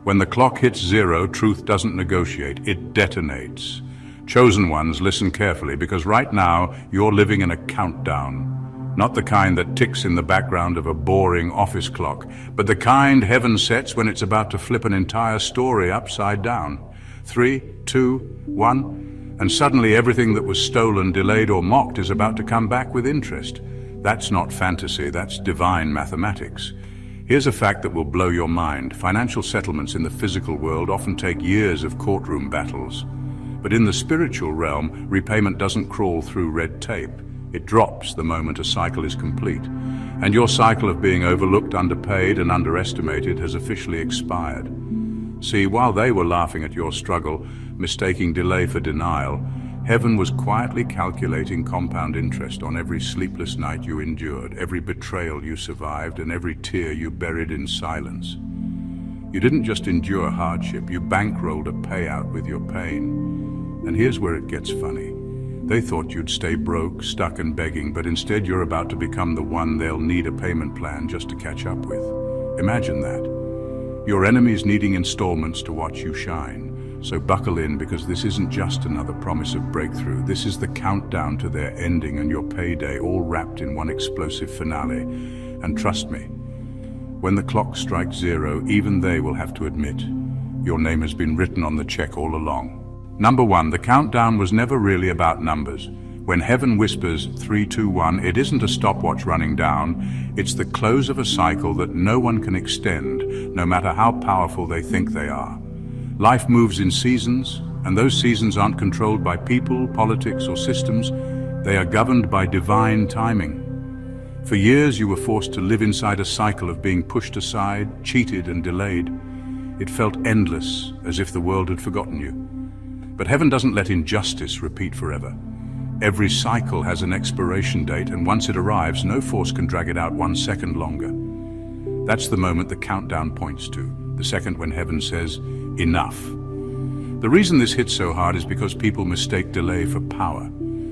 When the clock hits zero, truth doesn't negotiate, it detonates. Chosen ones, listen carefully, because right now you're living in a countdown. Not the kind that ticks in the background of a boring office clock, but the kind heaven sets when it's about to flip an entire story upside down. 3, 2, 1, and suddenly everything that was stolen, delayed, or mocked is about to come back with interest. That's not fantasy, that's divine mathematics. Here's a fact that will blow your mind. Financial settlements in the physical world often take years of courtroom battles. But in the spiritual realm, repayment doesn't crawl through red tape. It drops the moment a cycle is complete. And your cycle of being overlooked, underpaid, and underestimated has officially expired. See, while they were laughing at your struggle, mistaking delay for denial, heaven was quietly calculating compound interest on every sleepless night you endured, every betrayal you survived, and every tear you buried in silence. You didn't just endure hardship, you bankrolled a payout with your pain. And here's where it gets funny. They thought you'd stay broke, stuck and begging, but instead you're about to become the one they'll need a payment plan just to catch up with. Imagine that. Your enemies needing installments to watch you shine. So buckle in, because this isn't just another promise of breakthrough. This is the countdown to their ending and your payday, all wrapped in one explosive finale. And trust me, when the clock strikes zero, even they will have to admit your name has been written on the check all along. Number 1, the countdown was never really about numbers. When heaven whispers 3, 2, 1, it isn't a stopwatch running down. It's the close of a cycle that no one can extend, no matter how powerful they think they are. Life moves in seasons, and those seasons aren't controlled by people, politics, or systems. They are governed by divine timing. For years you were forced to live inside a cycle of being pushed aside, cheated, and delayed. It felt endless, as if the world had forgotten you. But heaven doesn't let injustice repeat forever. Every cycle has an expiration date, and once it arrives, no force can drag it out 1 second longer. That's the moment the countdown points to, the second when heaven says, enough. The reason this hits so hard is because people mistake delay for power.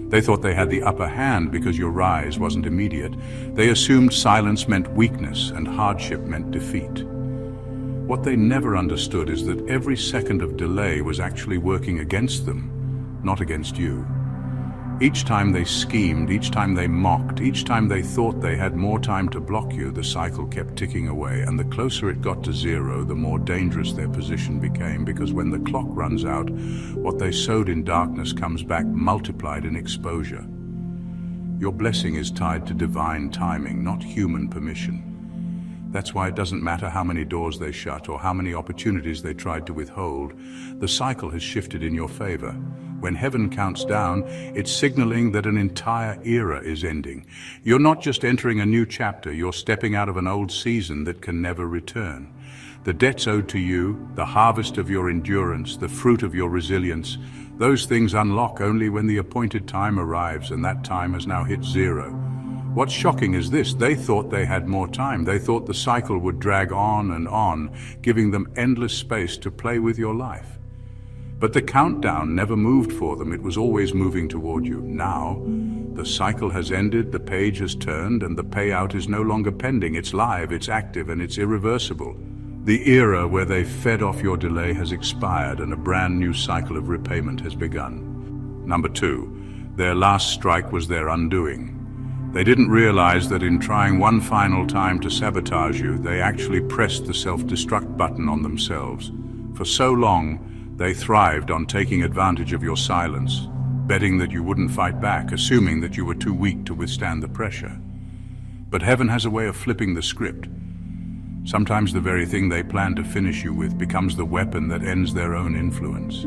They thought they had the upper hand because your rise wasn't immediate. They assumed silence meant weakness and hardship meant defeat. What they never understood is that every second of delay was actually working against them, not against you. Each time they schemed, each time they mocked, each time they thought they had more time to block you, the cycle kept ticking away, and the closer it got to zero, the more dangerous their position became, because when the clock runs out, what they sowed in darkness comes back multiplied in exposure. Your blessing is tied to divine timing, not human permission. That's why it doesn't matter how many doors they shut or how many opportunities they tried to withhold. The cycle has shifted in your favor. When heaven counts down, it's signaling that an entire era is ending. You're not just entering a new chapter, you're stepping out of an old season that can never return. The debts owed to you, the harvest of your endurance, the fruit of your resilience, those things unlock only when the appointed time arrives, and that time has now hit zero. What's shocking is this: they thought they had more time. They thought the cycle would drag on and on, giving them endless space to play with your life. But the countdown never moved for them. It was always moving toward you. Now, the cycle has ended, the page has turned, and the payout is no longer pending. It's live, it's active, and it's irreversible. The era where they fed off your delay has expired, and a brand new cycle of repayment has begun. Number 2, their last strike was their undoing. They didn't realize that in trying one final time to sabotage you, they actually pressed the self-destruct button on themselves. For so long, they thrived on taking advantage of your silence, betting that you wouldn't fight back, assuming that you were too weak to withstand the pressure. But heaven has a way of flipping the script. Sometimes the very thing they plan to finish you with becomes the weapon that ends their own influence.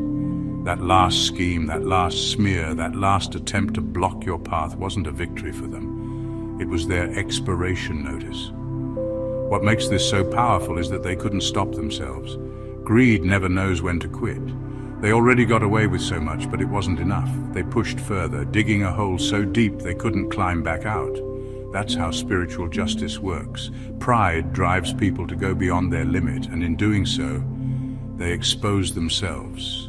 That last scheme, that last smear, that last attempt to block your path wasn't a victory for them. It was their expiration notice. What makes this so powerful is that they couldn't stop themselves. Greed never knows when to quit. They already got away with so much, but it wasn't enough. They pushed further, digging a hole so deep they couldn't climb back out. That's how spiritual justice works. Pride drives people to go beyond their limit, and in doing so, they expose themselves.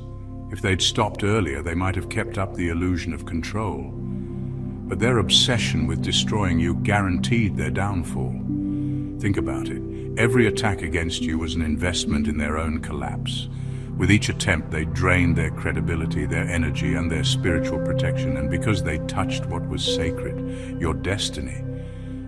If they'd stopped earlier, they might have kept up the illusion of control. But their obsession with destroying you guaranteed their downfall. Think about it. Every attack against you was an investment in their own collapse. With each attempt, they drained their credibility, their energy, and their spiritual protection, and because they touched what was sacred, your destiny,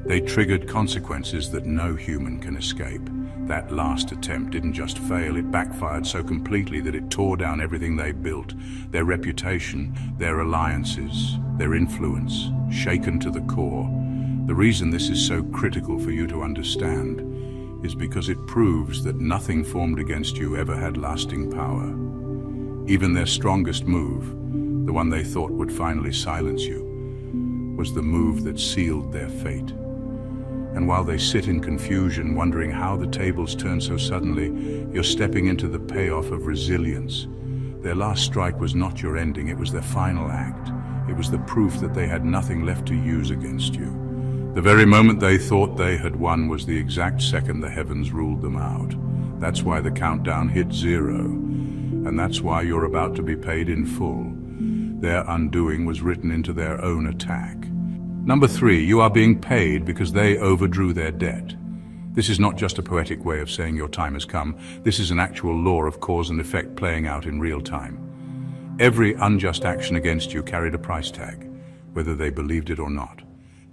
they triggered consequences that no human can escape. That last attempt didn't just fail, it backfired so completely that it tore down everything they built, their reputation, their alliances, their influence, shaken to the core. The reason this is so critical for you to understand is because it proves that nothing formed against you ever had lasting power. Even their strongest move, the one they thought would finally silence you, was the move that sealed their fate. And while they sit in confusion, wondering how the tables turned so suddenly, you're stepping into the payoff of resilience. Their last strike was not your ending, it was their final act. It was the proof that they had nothing left to use against you. The very moment they thought they had won was the exact second the heavens ruled them out. That's why the countdown hit 0. And that's why you're about to be paid in full. Their undoing was written into their own attack. Number 3, you are being paid because they overdrew their debt. This is not just a poetic way of saying your time has come. This is an actual law of cause and effect playing out in real time. Every unjust action against you carried a price tag, whether they believed it or not.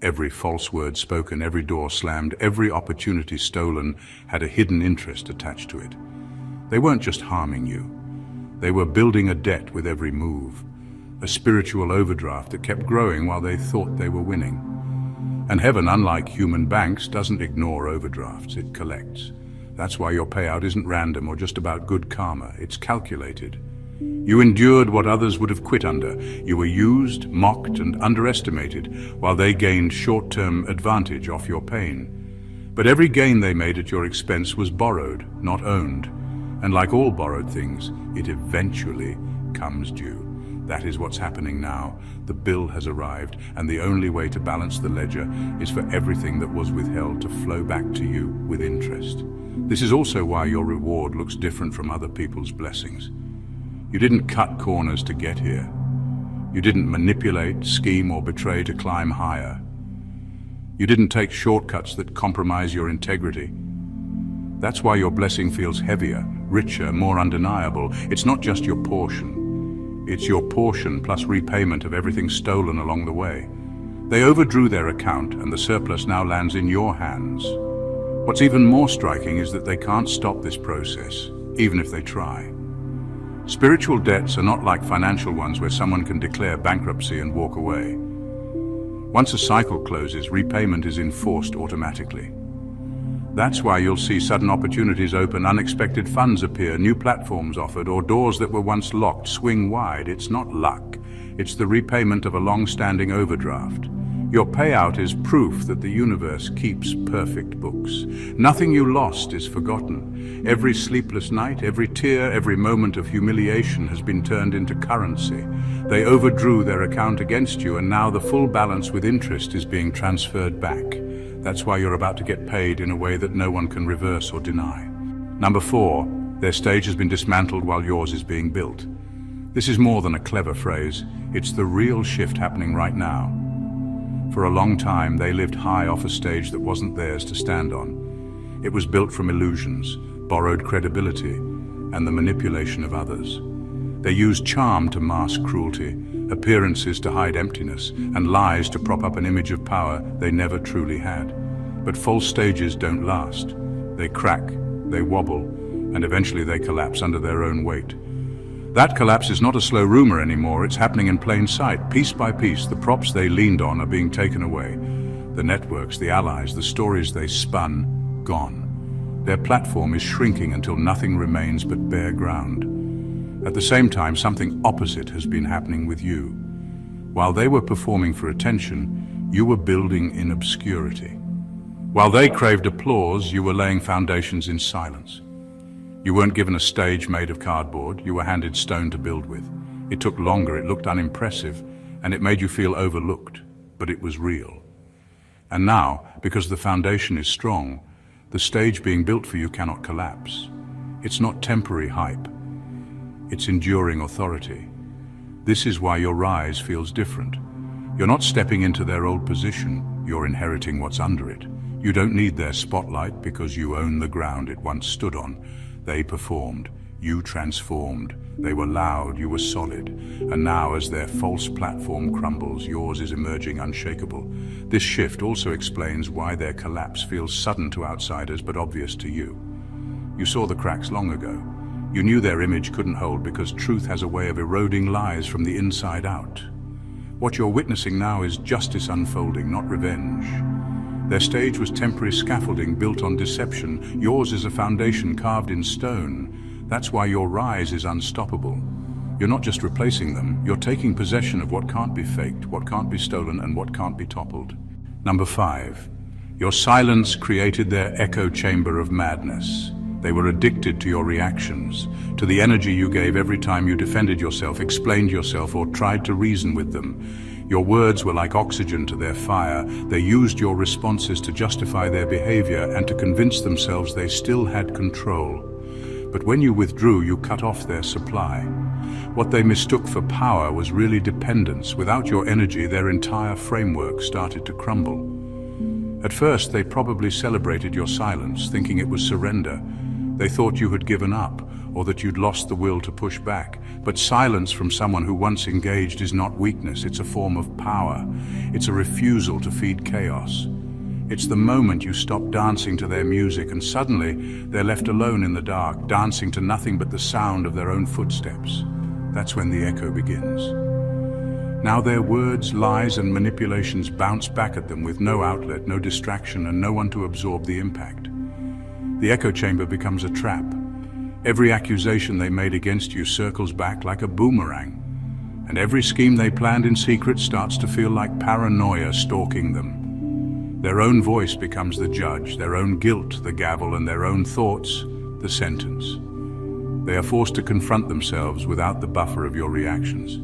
Every false word spoken, every door slammed, every opportunity stolen had a hidden interest attached to it. They weren't just harming you. They were building a debt with every move, a spiritual overdraft that kept growing while they thought they were winning. And heaven, unlike human banks, doesn't ignore overdrafts, it collects. That's why your payout isn't random or just about good karma, it's calculated. You endured what others would have quit under. You were used, mocked, and underestimated, while they gained short-term advantage off your pain. But every gain they made at your expense was borrowed, not owned. And like all borrowed things, it eventually comes due. That is what's happening now. The bill has arrived, and the only way to balance the ledger is for everything that was withheld to flow back to you with interest. This is also why your reward looks different from other people's blessings. You didn't cut corners to get here. You didn't manipulate, scheme, or betray to climb higher. You didn't take shortcuts that compromise your integrity. That's why your blessing feels heavier, richer, more undeniable. It's not just your portion. It's your portion plus repayment of everything stolen along the way. They overdrew their account, and the surplus now lands in your hands. What's even more striking is that they can't stop this process, even if they try. Spiritual debts are not like financial ones where someone can declare bankruptcy and walk away. Once a cycle closes, repayment is enforced automatically. That's why you'll see sudden opportunities open, unexpected funds appear, new platforms offered, or doors that were once locked swing wide. It's not luck. It's the repayment of a long-standing overdraft. Your payout is proof that the universe keeps perfect books. Nothing you lost is forgotten. Every sleepless night, every tear, every moment of humiliation has been turned into currency. They overdrew their account against you, and now the full balance with interest is being transferred back. That's why you're about to get paid in a way that no one can reverse or deny. Number 4, their stage has been dismantled while yours is being built. This is more than a clever phrase. It's the real shift happening right now. For a long time, they lived high off a stage that wasn't theirs to stand on. It was built from illusions, borrowed credibility, and the manipulation of others. They used charm to mask cruelty, appearances to hide emptiness, and lies to prop up an image of power they never truly had. But false stages don't last. They crack, they wobble, and eventually they collapse under their own weight. That collapse is not a slow rumor anymore, it's happening in plain sight. Piece by piece, the props they leaned on are being taken away. The networks, the allies, the stories they spun, gone. Their platform is shrinking until nothing remains but bare ground. At the same time, something opposite has been happening with you. While they were performing for attention, you were building in obscurity. While they craved applause, you were laying foundations in silence. You weren't given a stage made of cardboard, you were handed stone to build with. It took longer, it looked unimpressive, and it made you feel overlooked, but it was real. And now, because the foundation is strong, the stage being built for you cannot collapse. It's not temporary hype, it's enduring authority. This is why your rise feels different. You're not stepping into their old position, you're inheriting what's under it. You don't need their spotlight because you own the ground it once stood on. They performed. You transformed. They were loud, you were solid. And now, as their false platform crumbles, yours is emerging unshakable. This shift also explains why their collapse feels sudden to outsiders but obvious to you. You saw the cracks long ago. You knew their image couldn't hold because truth has a way of eroding lies from the inside out. What you're witnessing now is justice unfolding, not revenge. Their stage was temporary scaffolding built on deception. Yours is a foundation carved in stone. That's why your rise is unstoppable. You're not just replacing them, you're taking possession of what can't be faked, what can't be stolen, and what can't be toppled. Number 5. Your silence created their echo chamber of madness. They were addicted to your reactions, to the energy you gave every time you defended yourself, explained yourself, or tried to reason with them. Your words were like oxygen to their fire. They used your responses to justify their behavior and to convince themselves they still had control. But when you withdrew, you cut off their supply. What they mistook for power was really dependence. Without your energy, their entire framework started to crumble. At first, they probably celebrated your silence, thinking it was surrender. They thought you had given up, or that you'd lost the will to push back. But silence from someone who once engaged is not weakness, it's a form of power. It's a refusal to feed chaos. It's the moment you stop dancing to their music and suddenly they're left alone in the dark, dancing to nothing but the sound of their own footsteps. That's when the echo begins. Now their words, lies, and manipulations bounce back at them with no outlet, no distraction, and no one to absorb the impact. The echo chamber becomes a trap. Every accusation they made against you circles back like a boomerang, and every scheme they planned in secret starts to feel like paranoia stalking them. Their own voice becomes the judge, their own guilt the gavel, and their own thoughts the sentence. They are forced to confront themselves without the buffer of your reactions.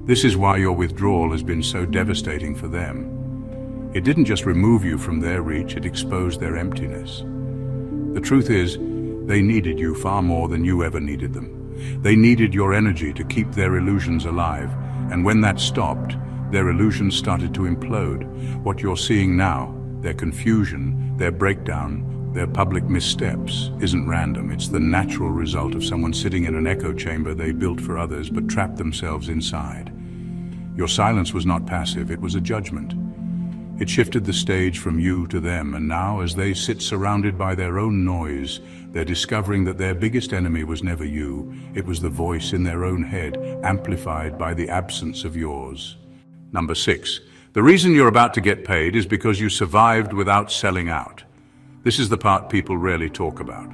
This is why your withdrawal has been so devastating for them. It didn't just remove you from their reach, it exposed their emptiness. The truth is, they needed you far more than you ever needed them. They needed your energy to keep their illusions alive, and when that stopped, their illusions started to implode. What you're seeing now, their confusion, their breakdown, their public missteps, isn't random. It's the natural result of someone sitting in an echo chamber they built for others but trapped themselves inside. Your silence was not passive, it was a judgment. It shifted the stage from you to them, and now, as they sit surrounded by their own noise, they're discovering that their biggest enemy was never you. It was the voice in their own head, amplified by the absence of yours. Number 6. The reason you're about to get paid is because you survived without selling out. This is the part people rarely talk about.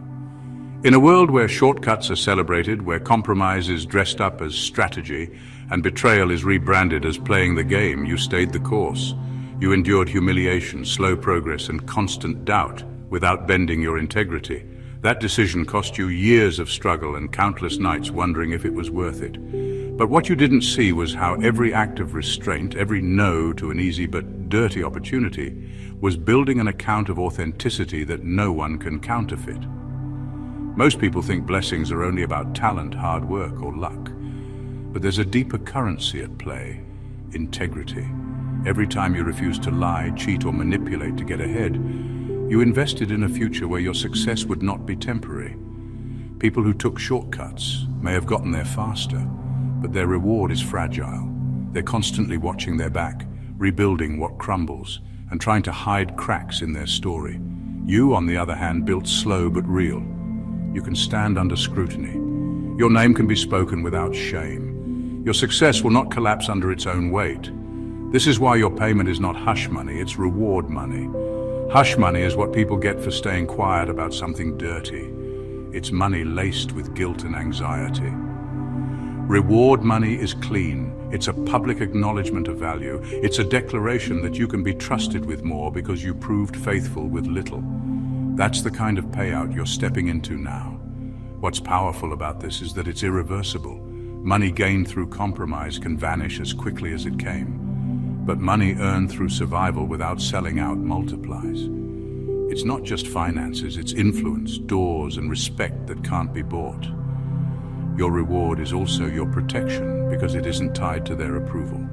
In a world where shortcuts are celebrated, where compromise is dressed up as strategy, and betrayal is rebranded as playing the game, you stayed the course. You endured humiliation, slow progress, and constant doubt without bending your integrity. That decision cost you years of struggle and countless nights wondering if it was worth it. But what you didn't see was how every act of restraint, every no to an easy but dirty opportunity, was building an account of authenticity that no one can counterfeit. Most people think blessings are only about talent, hard work, or luck. But there's a deeper currency at play: integrity. Every time you refused to lie, cheat, or manipulate to get ahead, you invested in a future where your success would not be temporary. People who took shortcuts may have gotten there faster, but their reward is fragile. They're constantly watching their back, rebuilding what crumbles, and trying to hide cracks in their story. You, on the other hand, built slow but real. You can stand under scrutiny. Your name can be spoken without shame. Your success will not collapse under its own weight. This is why your payment is not hush money, it's reward money. Hush money is what people get for staying quiet about something dirty. It's money laced with guilt and anxiety. Reward money is clean. It's a public acknowledgement of value. It's a declaration that you can be trusted with more because you proved faithful with little. That's the kind of payout you're stepping into now. What's powerful about this is that it's irreversible. Money gained through compromise can vanish as quickly as it came. But money earned through survival without selling out multiplies. It's not just finances, it's influence, doors, and respect that can't be bought. Your reward is also your protection because it isn't tied to their approval.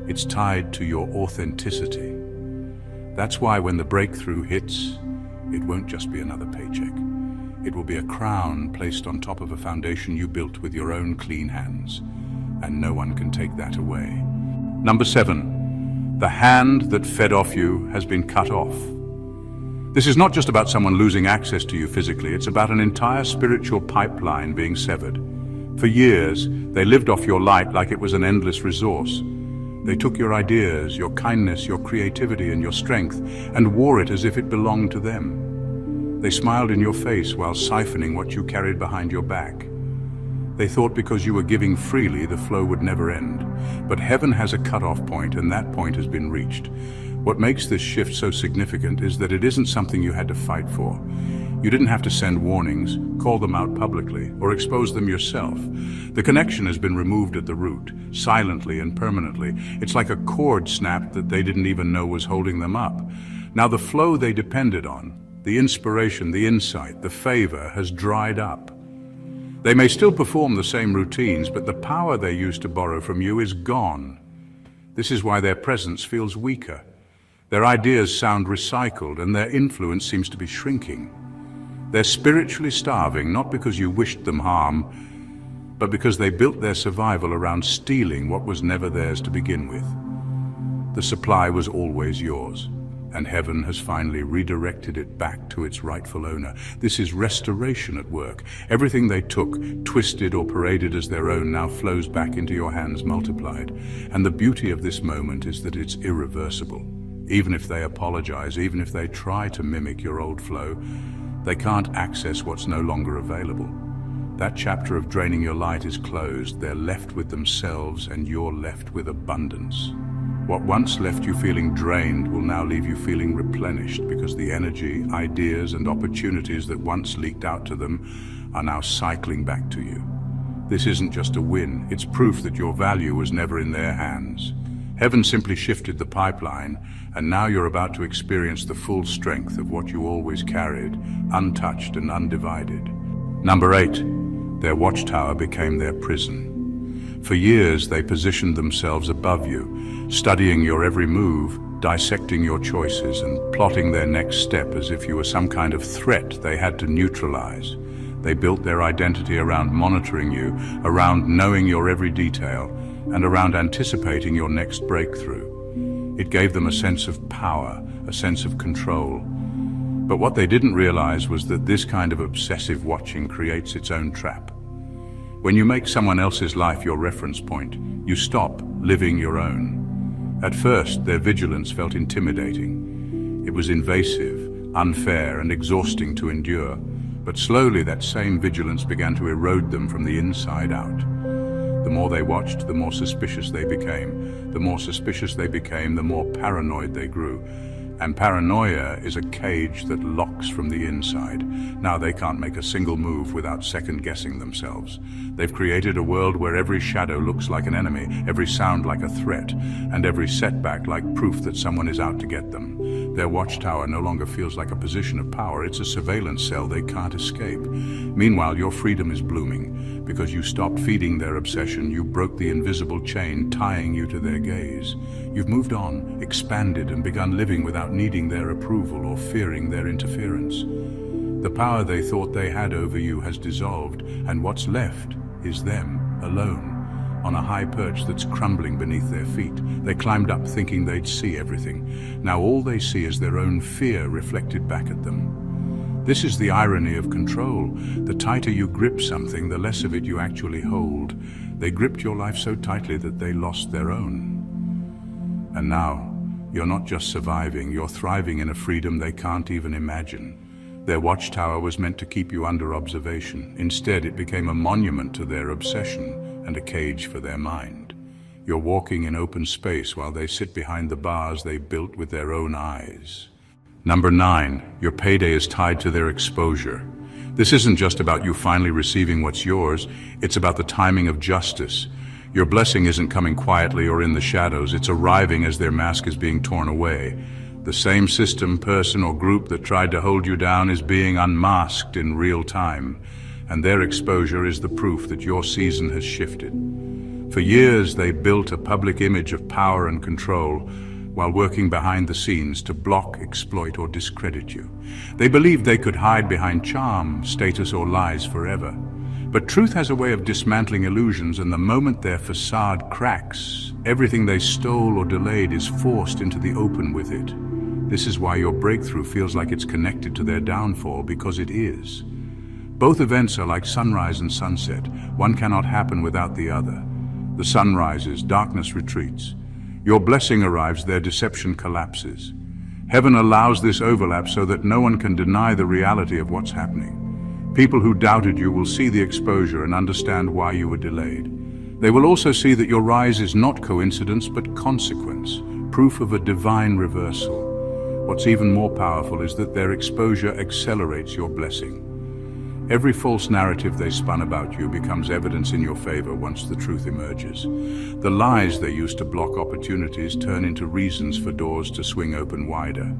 It's tied to your authenticity. That's why when the breakthrough hits, it won't just be another paycheck. It will be a crown placed on top of a foundation you built with your own clean hands, and no one can take that away. Number 7, the hand that fed off you has been cut off. This is not just about someone losing access to you physically, it's about an entire spiritual pipeline being severed. For years, they lived off your light like it was an endless resource. They took your ideas, your kindness, your creativity, and your strength, and wore it as if it belonged to them. They smiled in your face while siphoning what you carried behind your back. They thought because you were giving freely, the flow would never end. But heaven has a cutoff point, and that point has been reached. What makes this shift so significant is that it isn't something you had to fight for. You didn't have to send warnings, call them out publicly, or expose them yourself. The connection has been removed at the root, silently and permanently. It's like a cord snapped that they didn't even know was holding them up. Now the flow they depended on, the inspiration, the insight, the favor, has dried up. They may still perform the same routines, but the power they used to borrow from you is gone. This is why their presence feels weaker. Their ideas sound recycled, and their influence seems to be shrinking. They're spiritually starving, not because you wished them harm, but because they built their survival around stealing what was never theirs to begin with. The supply was always yours, and heaven has finally redirected it back to its rightful owner. This is restoration at work. Everything they took, twisted or paraded as their own, now flows back into your hands multiplied. And the beauty of this moment is that it's irreversible. Even if they apologize, even if they try to mimic your old flow, they can't access what's no longer available. That chapter of draining your light is closed. They're left with themselves, and you're left with abundance. What once left you feeling drained will now leave you feeling replenished, because the energy, ideas, and opportunities that once leaked out to them are now cycling back to you. This isn't just a win, it's proof that your value was never in their hands. Heaven simply shifted the pipeline, and now you're about to experience the full strength of what you always carried, untouched and undivided. Number 8, their watchtower became their prison. For years, they positioned themselves above you, studying your every move, dissecting your choices, and plotting their next step as if you were some kind of threat they had to neutralize. They built their identity around monitoring you, around knowing your every detail, and around anticipating your next breakthrough. It gave them a sense of power, a sense of control. But what they didn't realize was that this kind of obsessive watching creates its own trap. When you make someone else's life your reference point, you stop living your own. At first, their vigilance felt intimidating. It was invasive, unfair, and exhausting to endure. But slowly that same vigilance began to erode them from the inside out. The more they watched, the more suspicious they became. The more suspicious they became, the more paranoid they grew. And paranoia is a cage that locks from the inside. Now they can't make a single move without second-guessing themselves. They've created a world where every shadow looks like an enemy, every sound like a threat, and every setback like proof that someone is out to get them. Their watchtower no longer feels like a position of power. It's a surveillance cell they can't escape. Meanwhile, your freedom is blooming. Because you stopped feeding their obsession, you broke the invisible chain tying you to their gaze. You've moved on, expanded, and begun living without needing their approval or fearing their interference. The power they thought they had over you has dissolved, and what's left is them, alone, on a high perch that's crumbling beneath their feet. They climbed up thinking they'd see everything. Now all they see is their own fear reflected back at them. This is the irony of control. The tighter you grip something, the less of it you actually hold. They gripped your life so tightly that they lost their own. And now, you're not just surviving, you're thriving in a freedom they can't even imagine. Their watchtower was meant to keep you under observation. Instead, it became a monument to their obsession and a cage for their mind. You're walking in open space while they sit behind the bars they built with their own eyes. Number 9, your payday is tied to their exposure. This isn't just about you finally receiving what's yours, it's about the timing of justice. Your blessing isn't coming quietly or in the shadows, it's arriving as their mask is being torn away. The same system, person, or group that tried to hold you down is being unmasked in real time, and their exposure is the proof that your season has shifted. For years they built a public image of power and control. while working behind the scenes to block, exploit, or discredit you. They believed they could hide behind charm, status, or lies forever. But truth has a way of dismantling illusions, and the moment their facade cracks, everything they stole or delayed is forced into the open with it. This is why your breakthrough feels like it's connected to their downfall, because it is. Both events are like sunrise and sunset. One cannot happen without the other. The sun rises, darkness retreats. Your blessing arrives, their deception collapses. Heaven allows this overlap so that no one can deny the reality of what's happening. People who doubted you will see the exposure and understand why you were delayed. They will also see that your rise is not coincidence but consequence, proof of a divine reversal. What's even more powerful is that their exposure accelerates your blessing. Every false narrative they spun about you becomes evidence in your favor once the truth emerges. The lies they used to block opportunities turn into reasons for doors to swing open wider.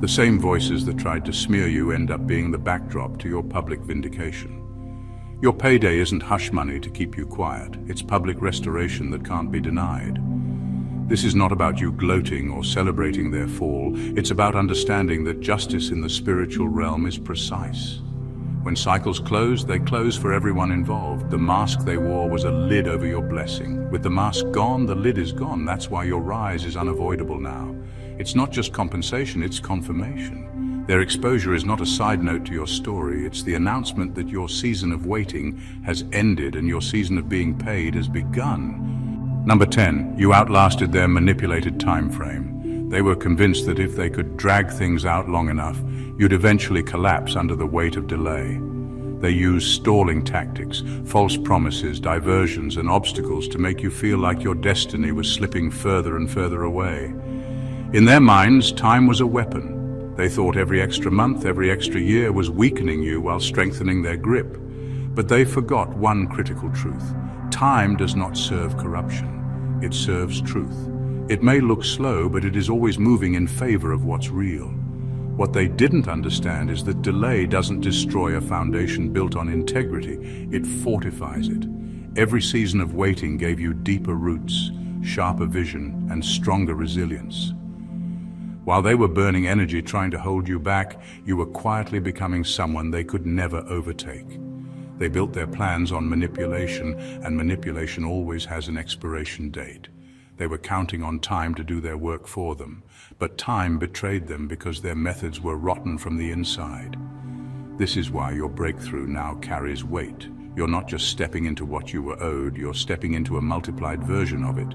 The same voices that tried to smear you end up being the backdrop to your public vindication. Your payday isn't hush money to keep you quiet. It's public restoration that can't be denied. This is not about you gloating or celebrating their fall. It's about understanding that justice in the spiritual realm is precise. When cycles close, they close for everyone involved. The mask they wore was a lid over your blessing. With the mask gone, the lid is gone. That's why your rise is unavoidable now. It's not just compensation, it's confirmation. Their exposure is not a side note to your story. It's the announcement that your season of waiting has ended and your season of being paid has begun. Number 10, you outlasted their manipulated time frame. They were convinced that if they could drag things out long enough, you'd eventually collapse under the weight of delay. They used stalling tactics, false promises, diversions, and obstacles to make you feel like your destiny was slipping further and further away. In their minds, time was a weapon. They thought every extra month, every extra year was weakening you while strengthening their grip. But they forgot one critical truth. Time does not serve corruption. It serves truth. It may look slow, but it is always moving in favor of what's real. What they didn't understand is that delay doesn't destroy a foundation built on integrity, it fortifies it. Every season of waiting gave you deeper roots, sharper vision, and stronger resilience. While they were burning energy trying to hold you back, you were quietly becoming someone they could never overtake. They built their plans on manipulation, and manipulation always has an expiration date. They were counting on time to do their work for them, but time betrayed them because their methods were rotten from the inside. This is why your breakthrough now carries weight. You're not just stepping into what you were owed, you're stepping into a multiplied version of it.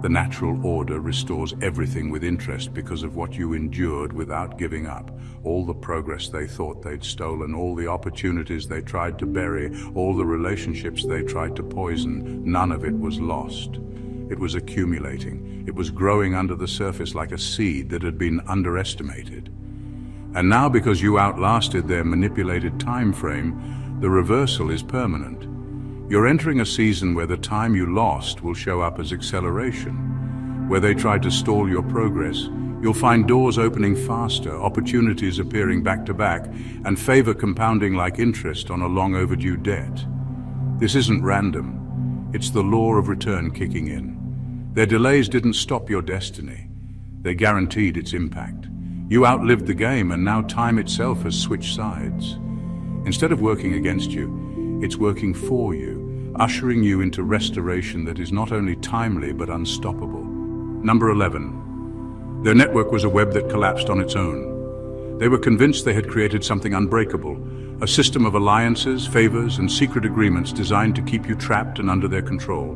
The natural order restores everything with interest because of what you endured without giving up. All the progress they thought they'd stolen, all the opportunities they tried to bury, all the relationships they tried to poison, none of it was lost. It was accumulating. It was growing under the surface like a seed that had been underestimated. And now, because you outlasted their manipulated time frame, the reversal is permanent. You're entering a season where the time you lost will show up as acceleration. Where they tried to stall your progress, you'll find doors opening faster, opportunities appearing back to back, and favor compounding like interest on a long overdue debt. This isn't random. It's the law of return kicking in. Their delays didn't stop your destiny. They guaranteed its impact. You outlived the game, and now time itself has switched sides. Instead of working against you, it's working for you, ushering you into restoration that is not only timely but unstoppable. Number 11. Their network was a web that collapsed on its own. They were convinced they had created something unbreakable, a system of alliances, favors, and secret agreements designed to keep you trapped and under their control.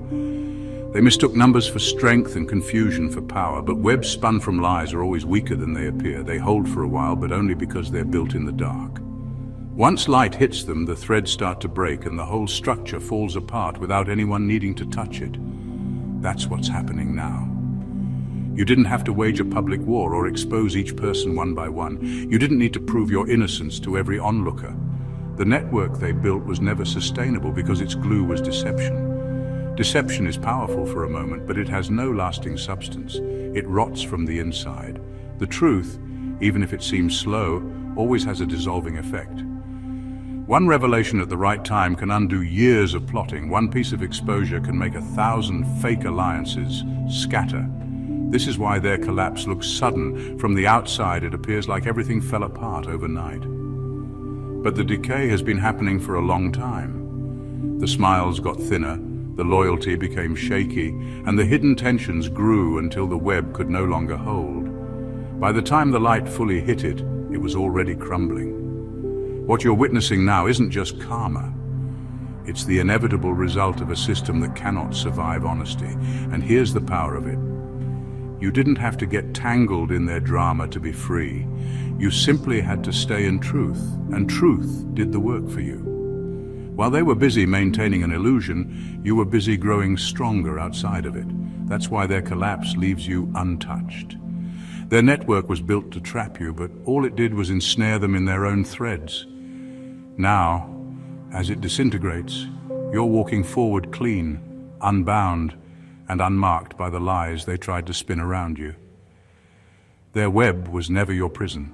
They mistook numbers for strength and confusion for power, but webs spun from lies are always weaker than they appear. They hold for a while, but only because they're built in the dark. Once light hits them, the threads start to break and the whole structure falls apart without anyone needing to touch it. That's what's happening now. You didn't have to wage a public war or expose each person one by one. You didn't need to prove your innocence to every onlooker. The network they built was never sustainable because its glue was deception. Deception is powerful for a moment, but it has no lasting substance. It rots from the inside. The truth, even if it seems slow, always has a dissolving effect. One revelation at the right time can undo years of plotting. One piece of exposure can make 1,000 fake alliances scatter. This is why their collapse looks sudden. From the outside, it appears like everything fell apart overnight. But the decay has been happening for a long time. The smiles got thinner, the loyalty became shaky, and the hidden tensions grew until the web could no longer hold. By the time the light fully hit it, it was already crumbling. What you're witnessing now isn't just karma. It's the inevitable result of a system that cannot survive honesty. And here's the power of it. You didn't have to get tangled in their drama to be free. You simply had to stay in truth, and truth did the work for you. While they were busy maintaining an illusion, you were busy growing stronger outside of it. That's why their collapse leaves you untouched. Their network was built to trap you, but all it did was ensnare them in their own threads. Now, as it disintegrates, you're walking forward clean, unbound, and unmarked by the lies they tried to spin around you. Their web was never your prison.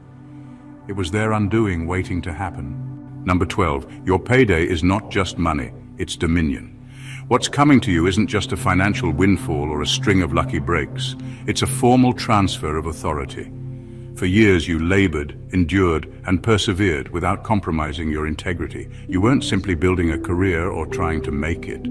It was their undoing waiting to happen. Number 12, your payday is not just money, it's dominion. What's coming to you isn't just a financial windfall or a string of lucky breaks. It's a formal transfer of authority. For years you labored, endured, and persevered without compromising your integrity. You weren't simply building a career or trying to make it.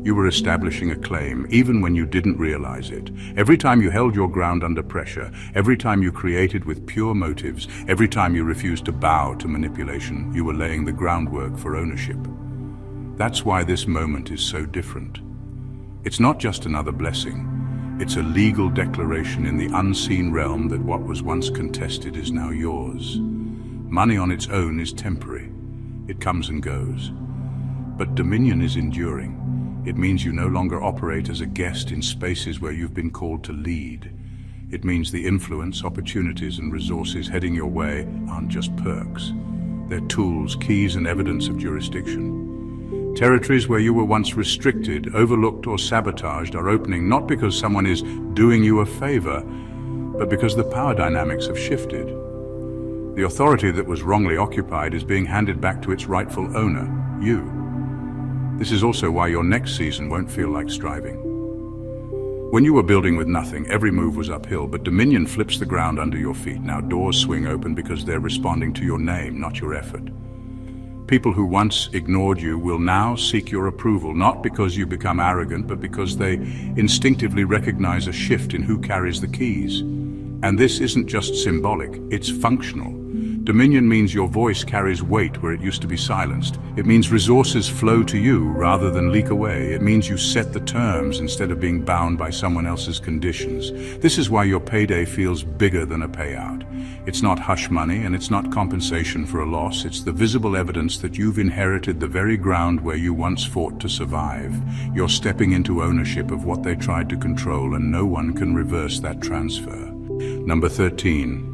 You were establishing a claim, even when you didn't realize it. Every time you held your ground under pressure, every time you created with pure motives, every time you refused to bow to manipulation, you were laying the groundwork for ownership. That's why this moment is so different. It's not just another blessing. It's a legal declaration in the unseen realm that what was once contested is now yours. Money on its own is temporary. It comes and goes. But dominion is enduring. It means you no longer operate as a guest in spaces where you've been called to lead. It means the influence, opportunities, and resources heading your way aren't just perks. They're tools, keys, and evidence of jurisdiction. Territories where you were once restricted, overlooked, or sabotaged are opening not because someone is doing you a favor, but because the power dynamics have shifted. The authority that was wrongly occupied is being handed back to its rightful owner, you. This is also why your next season won't feel like striving. When you were building with nothing, every move was uphill, but dominion flips the ground under your feet. Now doors swing open because they're responding to your name, not your effort. People who once ignored you will now seek your approval, not because you become arrogant, but because they instinctively recognize a shift in who carries the keys. And this isn't just symbolic, it's functional. Dominion means your voice carries weight where it used to be silenced. It means resources flow to you rather than leak away. It means you set the terms instead of being bound by someone else's conditions. This is why your payday feels bigger than a payout. It's not hush money and it's not compensation for a loss. It's the visible evidence that you've inherited the very ground where you once fought to survive. You're stepping into ownership of what they tried to control, and no one can reverse that transfer. Number 13.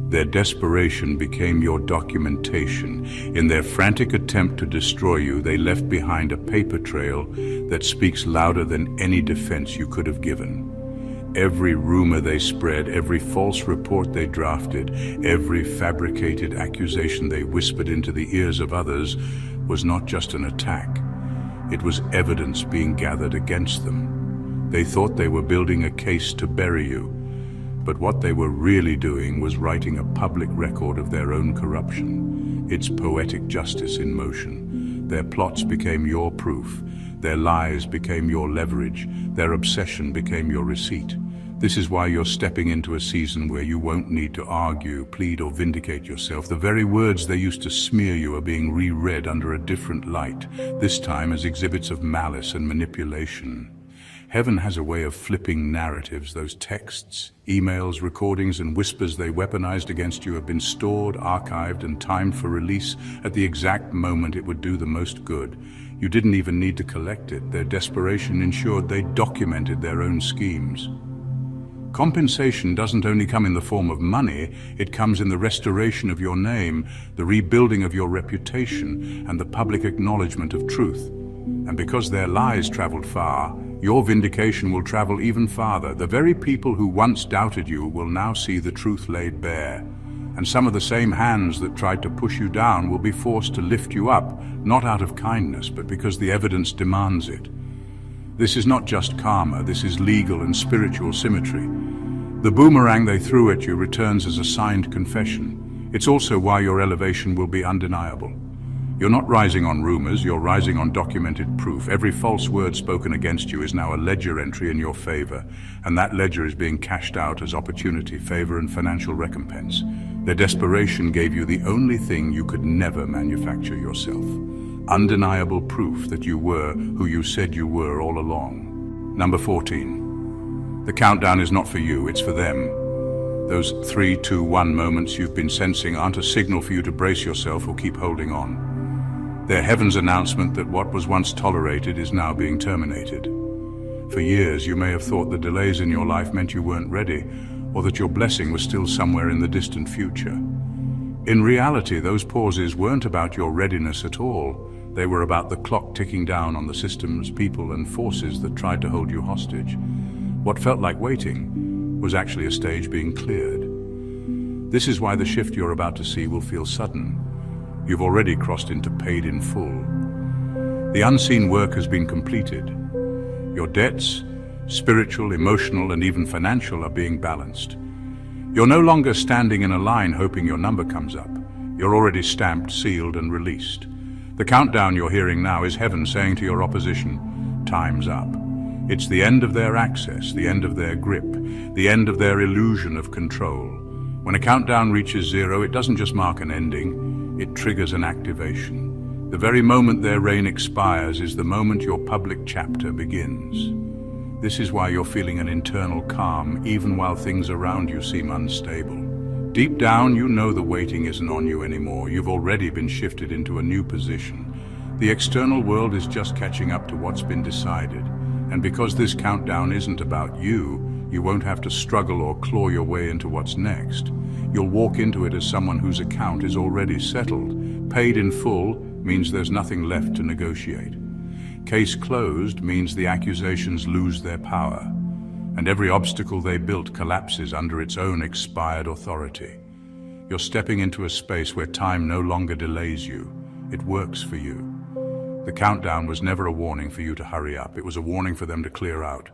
Their desperation became your documentation. In their frantic attempt to destroy you, they left behind a paper trail that speaks louder than any defense you could have given. Every rumor they spread, every false report they drafted, every fabricated accusation they whispered into the ears of others was not just an attack. It was evidence being gathered against them. They thought they were building a case to bury you. But what they were really doing was writing a public record of their own corruption. It's poetic justice in motion. Their plots became your proof. Their lies became your leverage. Their obsession became your receipt. This is why you're stepping into a season where you won't need to argue, plead, or vindicate yourself. The very words they used to smear you are being reread under a different light, this time as exhibits of malice and manipulation. Heaven has a way of flipping narratives. Those texts, emails, recordings, and whispers they weaponized against you have been stored, archived, and timed for release at the exact moment it would do the most good. You didn't even need to collect it. Their desperation ensured they documented their own schemes. Compensation doesn't only come in the form of money, it comes in the restoration of your name, the rebuilding of your reputation, and the public acknowledgement of truth. And because their lies traveled far, your vindication will travel even farther. The very people who once doubted you will now see the truth laid bare. And some of the same hands that tried to push you down will be forced to lift you up, not out of kindness, but because the evidence demands it. This is not just karma, this is legal and spiritual symmetry. The boomerang they threw at you returns as a signed confession. It's also why your elevation will be undeniable. You're not rising on rumors, you're rising on documented proof. Every false word spoken against you is now a ledger entry in your favor, and that ledger is being cashed out as opportunity, favor, and financial recompense. Their desperation gave you the only thing you could never manufacture yourself. Undeniable proof that you were who you said you were all along. Number 14. The countdown is not for you, it's for them. Those 3, 2, 1 moments you've been sensing aren't a signal for you to brace yourself or keep holding on. They're heaven's announcement that what was once tolerated is now being terminated. For years, you may have thought the delays in your life meant you weren't ready, or that your blessing was still somewhere in the distant future. In reality, those pauses weren't about your readiness at all. They were about the clock ticking down on the systems, people, and forces that tried to hold you hostage. What felt like waiting was actually a stage being cleared. This is why the shift you're about to see will feel sudden. You've already crossed into paid in full. The unseen work has been completed. Your debts, spiritual, emotional, and even financial, are being balanced. You're no longer standing in a line hoping your number comes up. You're already stamped, sealed, and released. The countdown you're hearing now is heaven saying to your opposition, time's up. It's the end of their access, the end of their grip, the end of their illusion of control. When a countdown reaches 0, it doesn't just mark an ending, it triggers an activation. The very moment their reign expires is the moment your public chapter begins. This is why you're feeling an internal calm, even while things around you seem unstable. Deep down, you know the waiting isn't on you anymore. You've already been shifted into a new position. The external world is just catching up to what's been decided. And because this countdown isn't about you, you won't have to struggle or claw your way into what's next. You'll walk into it as someone whose account is already settled. Paid in full means there's nothing left to negotiate. Case closed means the accusations lose their power, and every obstacle they built collapses under its own expired authority. You're stepping into a space where time no longer delays you. It works for you. The countdown was never a warning for you to hurry up. It was a warning for them to clear out.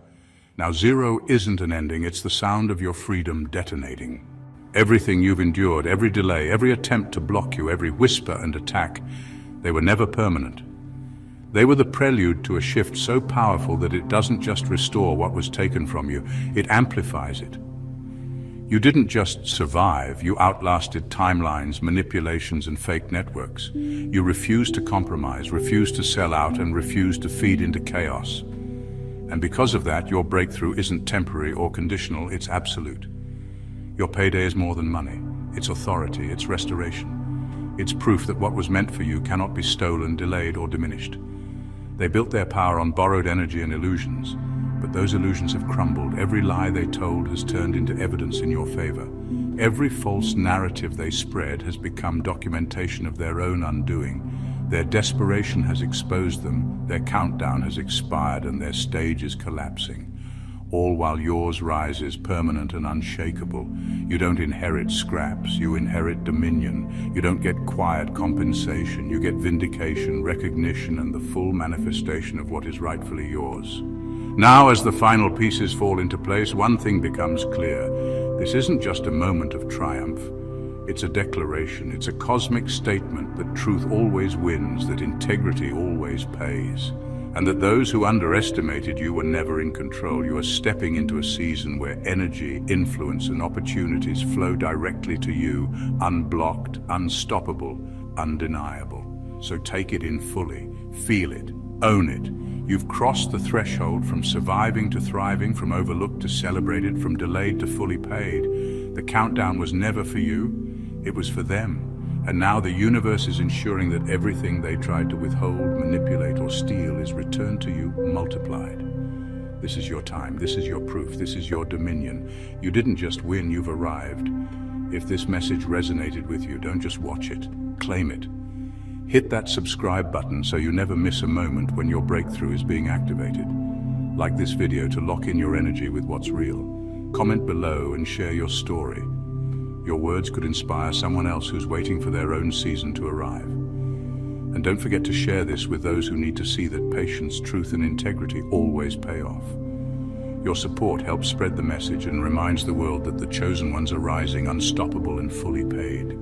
Now, 0 isn't an ending, it's the sound of your freedom detonating. Everything you've endured, every delay, every attempt to block you, every whisper and attack, they were never permanent. They were the prelude to a shift so powerful that it doesn't just restore what was taken from you, it amplifies it. You didn't just survive, you outlasted timelines, manipulations, and fake networks. You refused to compromise, refused to sell out, and refused to feed into chaos. And because of that, your breakthrough isn't temporary or conditional, it's absolute. Your payday is more than money. It's authority, it's restoration. It's proof that what was meant for you cannot be stolen, delayed, or diminished. They built their power on borrowed energy and illusions, but those illusions have crumbled. Every lie they told has turned into evidence in your favor. Every false narrative they spread has become documentation of their own undoing. Their desperation has exposed them, their countdown has expired, and their stage is collapsing. All while yours rises permanent and unshakable. You don't inherit scraps, you inherit dominion. You don't get quiet compensation, you get vindication, recognition, and the full manifestation of what is rightfully yours. Now, as the final pieces fall into place, one thing becomes clear. This isn't just a moment of triumph. It's a declaration, it's a cosmic statement that truth always wins, that integrity always pays, and that those who underestimated you were never in control. You are stepping into a season where energy, influence, and opportunities flow directly to you, unblocked, unstoppable, undeniable. So take it in fully, feel it, own it. You've crossed the threshold from surviving to thriving, from overlooked to celebrated, from delayed to fully paid. The countdown was never for you, it was for them. And now the universe is ensuring that everything they tried to withhold, manipulate, or steal is returned to you multiplied. This is your time, this is your proof, this is your dominion. You didn't just win, you've arrived. If this message resonated with you, don't just watch it, claim it. Hit that subscribe button so you never miss a moment when your breakthrough is being activated. Like this video to lock in your energy with what's real. Comment below and share your story. Your words could inspire someone else who's waiting for their own season to arrive. And don't forget to share this with those who need to see that patience, truth, and integrity always pay off. Your support helps spread the message and reminds the world that the chosen ones are rising, unstoppable and fully paid.